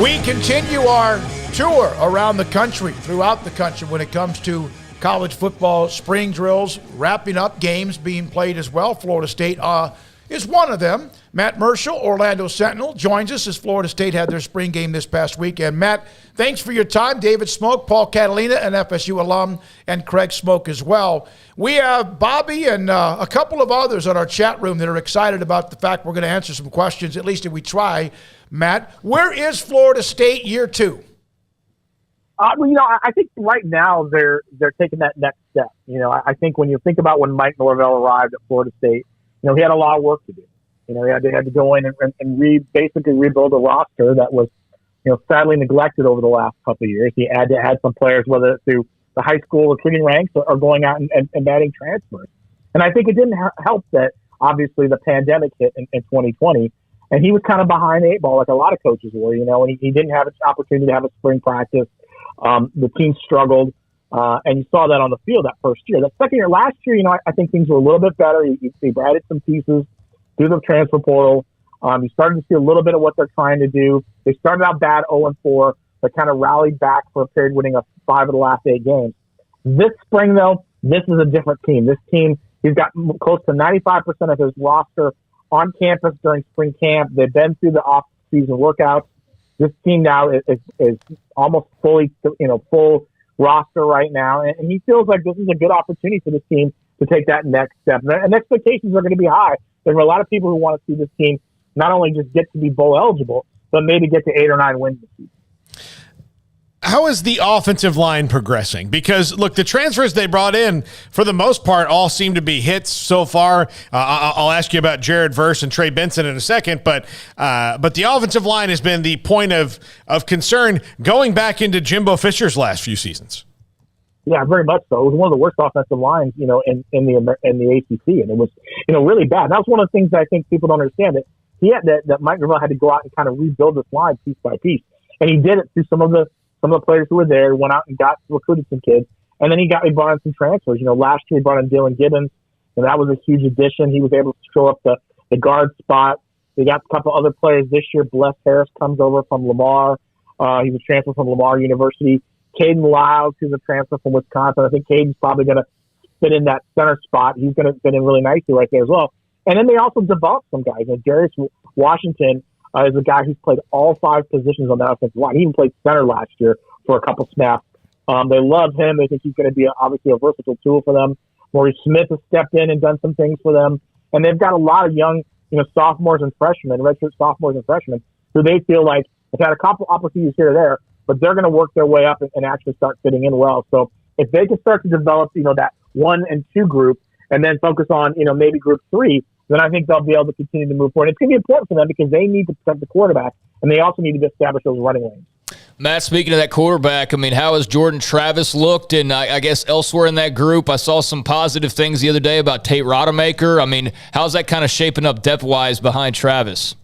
We continue our tour around the country, throughout the country, when it comes to college football spring drills, wrapping up games being played as well. Florida State is one of them. Matt Murschel, Orlando Sentinel, joins us as Florida State had their spring game this past week. And Matt, thanks for your time. David Smoak, Paul Catalina, an FSU alum, and Craig Smoak as well. We have Bobby and a couple of others on our chat room that are excited about the fact we're going to answer some questions, at least if we try. Matt, where is Florida State year two? I think right now they're taking that next step. I think when you think about when Mike Norvell arrived at Florida State, he had a lot of work to do. He had to go in and basically rebuild a roster that was, sadly neglected over the last couple of years. He had to add some players, whether it's through the high school recruiting ranks or going out and adding transfers. And I think it didn't help that obviously the pandemic hit in 2020, and he was kind of behind the eight ball like a lot of coaches were, and he didn't have an opportunity to have a spring practice. The team struggled, and you saw that on the field that first year. That second year, last year, I think things were a little bit better. They've added some pieces through the transfer portal. You started to see a little bit of what they're trying to do. They started out bad 0-4, but kind of rallied back for a period, winning 5 of the last 8 games. This spring, though, this is a different team. This team, he's got close to 95% of his roster on campus during spring camp. They've been through the off-season workouts. This team now is almost fully, full roster right now, and he feels like this is a good opportunity for this team to take that next step. And expectations are going to be high. There are a lot of people who want to see this team not only just get to be bowl eligible, but maybe get to 8 or 9 wins this season. How is the offensive line progressing? Because, look, the transfers they brought in, for the most part, all seem to be hits so far. I'll ask you about Jared Verse and Trey Benson in a second, but the offensive line has been the point of concern going back into Jimbo Fisher's last few seasons. Yeah, very much so. It was one of the worst offensive lines, in the ACC, and it was, really bad. That was one of the things that I think people don't understand, that Mike Norvell had to go out and kind of rebuild this line piece by piece, and he did it through some of the players who were there, went out and recruited some kids, and then he brought in some transfers. Last year he brought in Dylan Gibbons, and that was a huge addition. He was able to show up the guard spot. They got a couple other players this year. Bless Harris comes over from Lamar. He was transferred from Lamar University. Caden Lyles, who's a transfer from Wisconsin. I think Caden's probably going to fit in that center spot. He's going to fit in really nicely right there as well. And then they also developed some guys. Darius Washington is a guy who's played all 5 positions on the offensive line. He even played center last year for a couple snaps. They love him. They think he's going to be obviously a versatile tool for them. Maurice Smith has stepped in and done some things for them. And they've got a lot of young, sophomores and freshmen, redshirt sophomores and freshmen, who they feel like have had a couple opportunities here or there, but they're going to work their way up and actually start fitting in well. So if they can start to develop, that 1 and 2 group and then focus on, maybe group 3, then I think they'll be able to continue to move forward. It's going to be important for them because they need to protect the quarterback, and they also need to establish those running lanes. Matt, speaking of that quarterback, how has Jordan Travis looked? And I guess elsewhere in that group, I saw some positive things the other day about Tate Rodemaker. How's that kind of shaping up depth-wise behind Travis?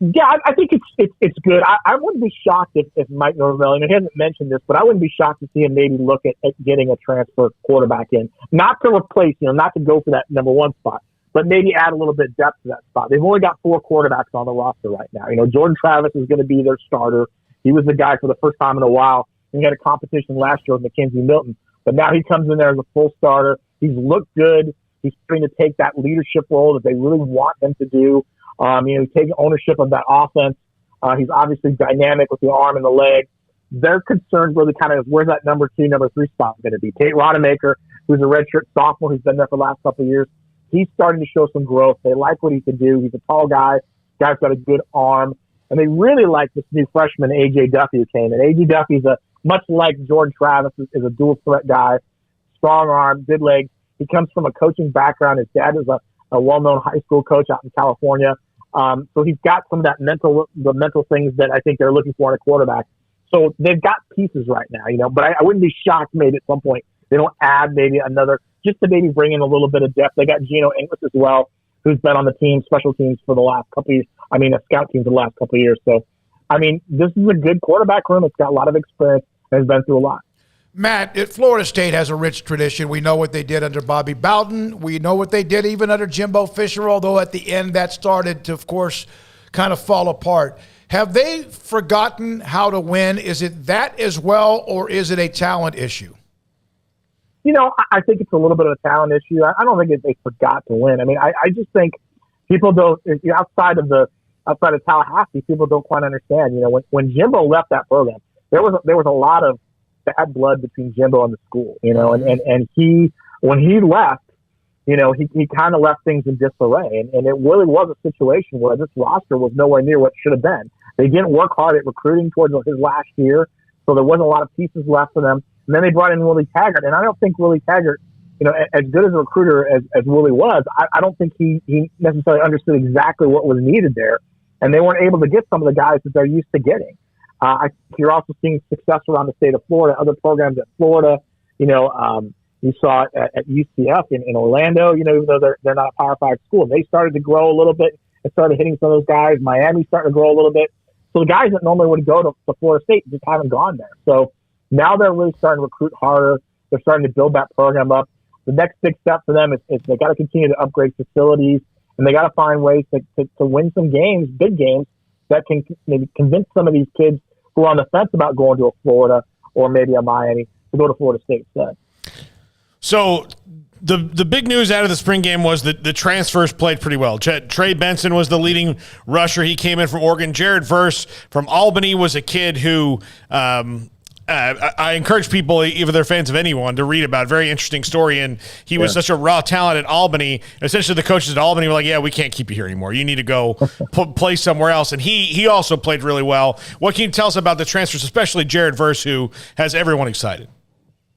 Yeah, I think it's good. I wouldn't be shocked if Mike Norvell, he hasn't mentioned this, but I wouldn't be shocked to see him maybe look at getting a transfer quarterback in. Not to replace, not to go for that number 1 spot, but maybe add a little bit of depth to that spot. They've only got 4 quarterbacks on the roster right now. Jordan Travis is going to be their starter. He was the guy for the first time in a while. He had a competition last year with Mackenzie Milton, but now he comes in there as a full starter. He's looked good. He's trying to take that leadership role that they really want him to do. He's taking ownership of that offense. He's obviously dynamic with the arm and the leg. Their concern really kind of is where's that number 2, number 3 spot going to be. Tate Rodemaker, who's a redshirt sophomore, who's been there for the last couple of years, he's starting to show some growth. They like what he can do. He's a tall guy. Guy's got a good arm. And they really like this new freshman, A.J. Duffy, who came in. A.J. Duffy's much like Jordan Travis, is a dual threat guy, strong arm, good legs. He comes from a coaching background. His dad is a well-known high school coach out in California. So he's got some of that mental things that I think they're looking for in a quarterback. So they've got pieces right now, but I wouldn't be shocked maybe at some point they don't add maybe another, just to maybe bring in a little bit of depth. They got Geno English as well, who's been on the team, special teams for the last couple of years. A scout team for the last couple of years. So, this is a good quarterback room. It's got a lot of experience and has been through a lot. Matt, Florida State has a rich tradition. We know what they did under Bobby Bowden. We know what they did even under Jimbo Fisher, although at the end that started to, of course, kind of fall apart. Have they forgotten how to win? Is it that as well, or is it a talent issue? I think it's a little bit of a talent issue. I don't think they forgot to win. I mean, I just think people don't, outside of Tallahassee, people don't quite understand. When Jimbo left that program, there was a lot of bad blood between Jimbo and the school. And when he left, he kind of left things in disarray, and it really was a situation where this roster was nowhere near what it should have been. They didn't work hard at recruiting towards his last year, so there wasn't a lot of pieces left for them. And then they brought in Willie Taggart, and I don't think Willie Taggart, as good as a recruiter as Willie was, I don't think he necessarily understood exactly what was needed there, and they weren't able to get some of the guys that they're used to getting. I think you're also seeing success around the state of Florida, other programs at Florida, you saw it at UCF in Orlando, even though they're not a Power 5 school. They started to grow a little bit and started hitting some of those guys. Miami's starting to grow a little bit. So the guys that normally would go to Florida State just haven't gone there. So now they're really starting to recruit harder. They're starting to build that program up. The next big step for them is they got to continue to upgrade facilities, and they got to find ways to win some games, big games, that can maybe convince some of these kids who are on the fence about going to a Florida or maybe a Miami to go to Florida State instead. So the big news out of the spring game was that the transfers played pretty well. Trey Benson was the leading rusher. He came in from Oregon. Jared Verse from Albany was a kid who I encourage people, if they're fans of anyone, to read about. Very interesting story. And he was such a raw talent at Albany. Essentially, the coaches at Albany were like, yeah, we can't keep you here anymore. You need to go play somewhere else. And he also played really well. What can you tell us about the transfers, especially Jared Verse, who has everyone excited?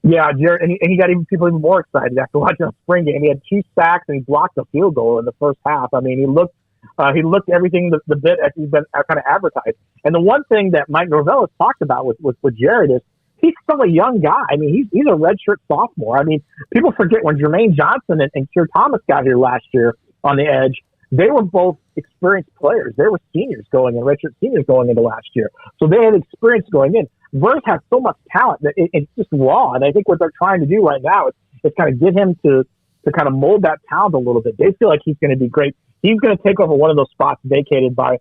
Yeah, Jared, and he got people even more excited after watching the spring game. He had 2 sacks and he blocked a field goal in the first half. I mean, he looked everything the bit as he's been kind of advertised. And the one thing that Mike Norvell has talked about with Jared is he's still a young guy. I mean, he's a redshirt sophomore. I mean, people forget when Jermaine Johnson and Keir Thomas got here last year on the edge, they were both experienced players. They were seniors going in, redshirt seniors going into last year. So they had experience going in. Verse has so much talent that it's just raw. And I think what they're trying to do right now is kind of get him to kind of mold that talent a little bit. They feel like he's going to be great. He's going to take over one of those spots vacated by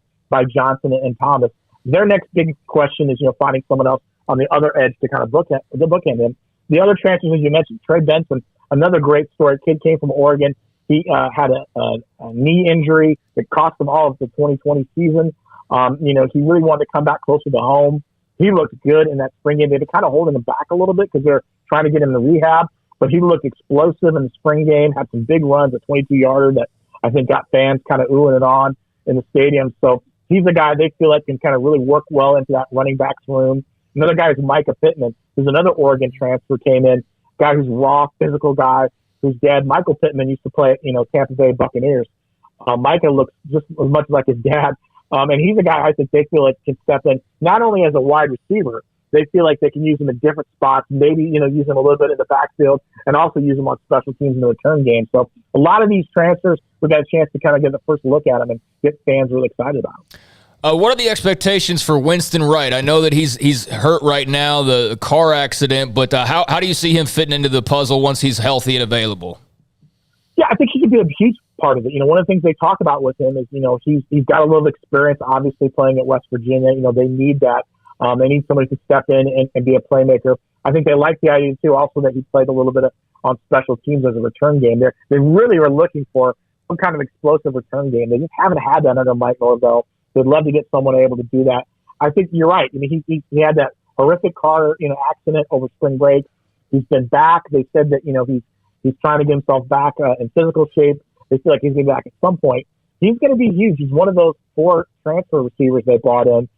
Johnson and Thomas. Their next big question is, finding someone else on the other edge to kind of bookend him. The other transfers, as you mentioned, Trey Benson, another great story. Kid came from Oregon. He had a knee injury that cost him all of the 2020 season. He really wanted to come back closer to home. He looked good in that spring game. They were kind of holding him back a little bit because they're trying to get him to rehab, but he looked explosive in the spring game, had some big runs, a 22-yarder that I think got fans kind of oohing it on in the stadium. So he's a guy they feel like can kind of really work well into that running backs room. Another guy is Micah Pittman, who's another Oregon transfer, came in, guy who's raw, physical guy, whose dad, Michael Pittman, used to play at, Tampa Bay Buccaneers. Micah looks just as much like his dad. And he's a guy I think they feel like can step in not only as a wide receiver, they feel like they can use him in different spots, maybe, use him a little bit in the backfield and also use him on special teams in the return game. So a lot of these transfers, we got a chance to kind of get the first look at them and get fans really excited about them. What are the expectations for Winston Wright? I know that he's hurt right now, the car accident, but how do you see him fitting into the puzzle once he's healthy and available? Yeah, I think he could be a huge part of it. One of the things they talk about with him is, he's got a little experience, obviously playing at West Virginia. They need that. They need somebody to step in and be a playmaker. I think they like the idea too, also that he played a little bit on special teams as a return game. They really are looking for some kind of explosive return game. They just haven't had that under Mike Norvell. They'd love to get someone able to do that. I think you're right. He had that horrific car, accident over spring break. He's been back. They said that, he's trying to get himself back in physical shape. They feel like he's going to be back at some point. He's going to be huge. He's one of those 4 transfer receivers they brought in.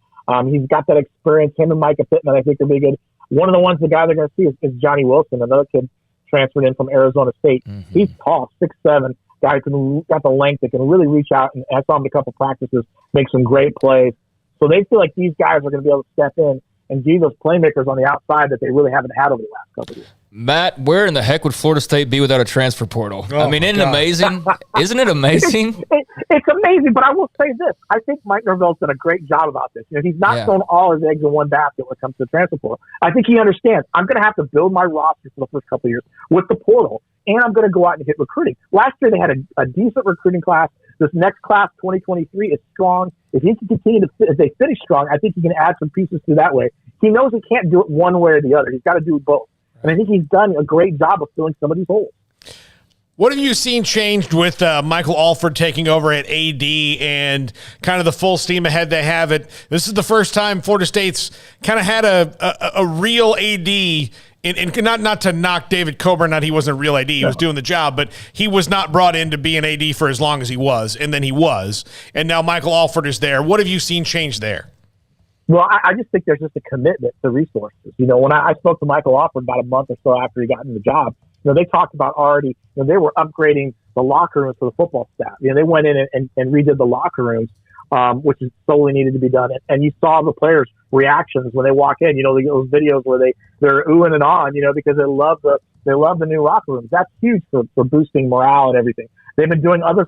He's got that experience. Him and Micah Pittman, I think, are big good. One of the ones, the guy they're going to see is Johnny Wilson, another kid transferred in from Arizona State. Mm-hmm. He's tall, 6'7", guy who got the length that can really reach out. And I saw him in a couple practices make some great plays. So they feel like these guys are going to be able to step in and be those playmakers on the outside that they really haven't had over the last couple of years. Matt, where in the heck would Florida State be without a transfer portal? Oh, I mean, isn't it amazing? Isn't it amazing? It's amazing, but I will say this. I think Mike Norvell's done a great job about this. He's not thrown all his eggs in one basket when it comes to the transfer portal. I think he understands. I'm going to have to build my roster for the first couple of years with the portal, and I'm going to go out and hit recruiting. Last year, they had a decent recruiting class. this next class, 2023, is strong. If he can continue if they finish strong, I think he can add some pieces through that way. He knows he can't do it one way or the other. He's got to do both. And I think he's done a great job of filling some of these holes. What have you seen changed with Michael Alford taking over at AD and kind of the full steam ahead they have it? This is the first time Florida State's kind of had a real AD. And not to knock David Coburn, not he wasn't a real AD, he was doing the job, but he was not brought in to be an AD for as long as he was, and then he was. And now Michael Alford is there. What have you seen change there? Well, I just think there's just a commitment to resources. You know, when I spoke to Michael Alford about a month or so after he got in the job, you know, they talked about already, you know, they were upgrading the locker rooms for the football staff. You know, they went in and redid the locker rooms, which is solely needed to be done. And you saw the players' reactions when they walk in. You know, those videos where they're oohing and ahhing, you know, because they love the new locker rooms. That's huge for boosting morale and everything. They've been doing other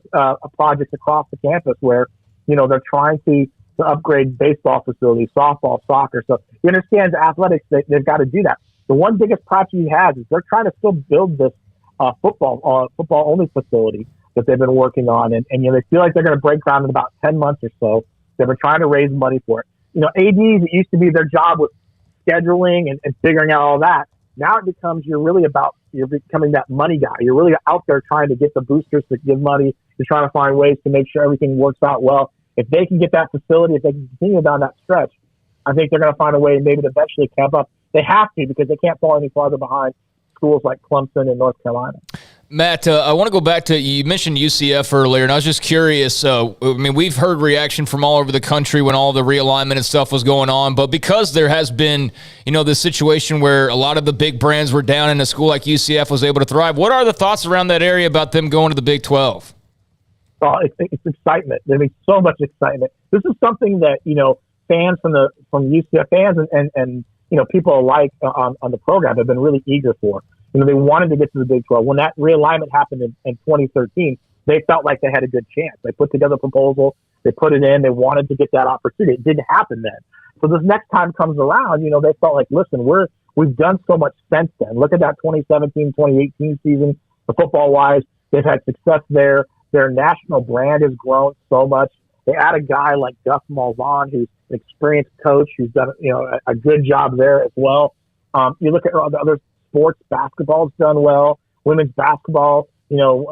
projects across the campus where, you know, they're trying to upgrade baseball facilities, softball, soccer. So he understands athletics. They've got to do that. The one biggest project he has is they're trying to still build this football only facility that they've been working on, and you know, they feel like they're going to break ground in about 10 months or so. They've been trying to raise money for it. You know, ADs, it used to be their job was scheduling and figuring out all that. Now it becomes you're becoming that money guy. You're really out there trying to get the boosters to give money. You're trying to find ways to make sure everything works out well. If they can get that facility, if they can continue down that stretch, I think they're going to find a way maybe to eventually camp up. They have to, because they can't fall any farther behind schools like Clemson and North Carolina. Matt, I want to go back to, you mentioned UCF earlier, and I was just curious. I mean, we've heard reaction from all over the country when all the realignment and stuff was going on, but because there has been, you know, this situation where a lot of the big brands were down and a school like UCF was able to thrive, what are the thoughts around that area about them going to the Big 12? Well, it's excitement. There's so much excitement. This is something that, you know, fans from UCF fans and you know, people alike on the program have been really eager for. You know, they wanted to get to the Big 12. When that realignment happened in 2013, they felt like they had a good chance. They put together a proposal. They put it in. They wanted to get that opportunity. It didn't happen then. So this next time comes around, you know, they felt like, listen, we've done so much since then. Look at that 2017, 2018 season, the football-wise. They've had success there. Their national brand has grown so much. They add a guy like Gus Malzahn, who's an experienced coach, who's done, you know, a good job there as well. You look at the other sports. Basketball's done well. Women's basketball, you know,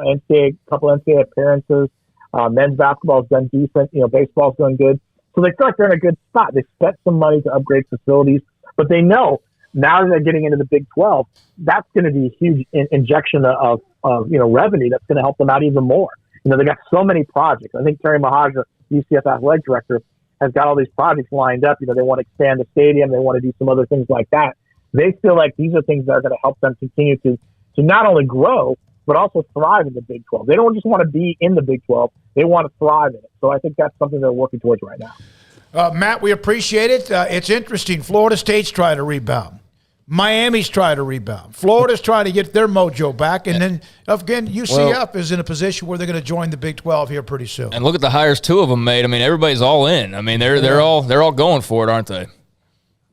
couple NCAA appearances. Men's basketball's done decent. You know, baseball's done good. So they feel like they're in a good spot. They spent some money to upgrade facilities, but they know now that they're getting into the Big 12, that's going to be a huge injection of you know, revenue that's going to help them out even more. You know, they got so many projects. I think Terry Mahaja, UCF athletic director, has got all these projects lined up. You know, they want to expand the stadium. They want to do some other things like that. They feel like these are things that are going to help them continue to not only grow, but also thrive in the Big 12. They don't just want to be in the Big 12. They want to thrive in it. So I think that's something they're working towards right now. Matt, we appreciate it. It's interesting. Florida State's trying to rebound. Miami's trying to rebound. Florida's trying to get their mojo back. And then, again, UCF is in a position where they're going to join the Big 12 here pretty soon. And look at the hires two of them made. I mean, everybody's all in. I mean, they're all going for it, aren't they?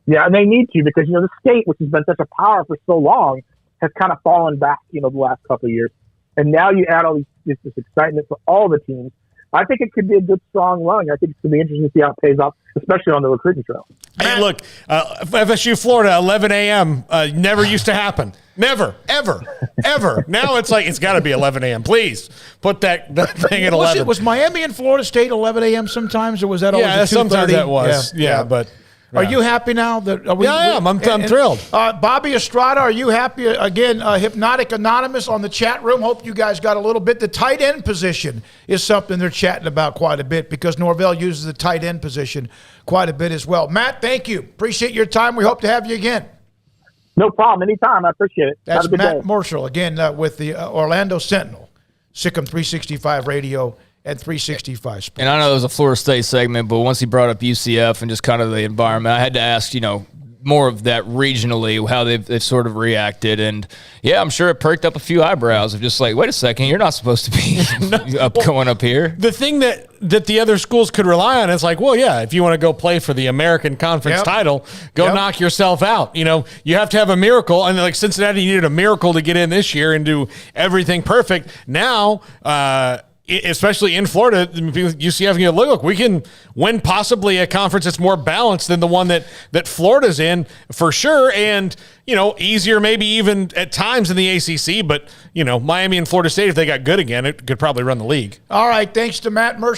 Yeah, and they need to, because, you know, the state, which has been such a power for so long, has kind of fallen back, you know, the last couple of years. And now you add all this excitement for all the teams. I think it could be a good, strong run. I think it's going to be interesting to see how it pays off, especially on the recruiting trail. Hey, look, FSU, Florida, 11 a.m. Never used to happen. Never, ever, ever. Now it's like, it's got to be 11 a.m. Please put that thing at 11. Was Miami and Florida State 11 a.m. sometimes, or was that always at 2:30? Sometimes that was. Yeah, but... Are you happy now? I am. I'm thrilled. Bobby Estrada, are you happy? Again, Hypnotic Anonymous on the chat room. Hope you guys got a little bit. The tight end position is something they're chatting about quite a bit, because Norvell uses the tight end position quite a bit as well. Matt, thank you. Appreciate your time. We hope to have you again. No problem. Anytime. I appreciate it. That's Matt Murschel, again, with the Orlando Sentinel, Sikkim 365 Radio and 365 Sports. And I know it was a Florida State segment, but once he brought up UCF and just kind of the environment, I had to ask, you know, more of that regionally, how they've sort of reacted. And, yeah, I'm sure it perked up a few eyebrows of just like, wait a second, you're not supposed to be going up here. The thing that the other schools could rely on is like, well, yeah, if you want to go play for the American Conference title, go knock yourself out. You know, you have to have a miracle. And like Cincinnati needed a miracle to get in this year and do everything perfect. Now, especially in Florida, UCF can look, we can win possibly a conference that's more balanced than the one that Florida's in for sure. And, easier maybe even at times in the ACC. But, Miami and Florida State, if they got good again, it could probably run the league. All right. Thanks to Matt Murschel.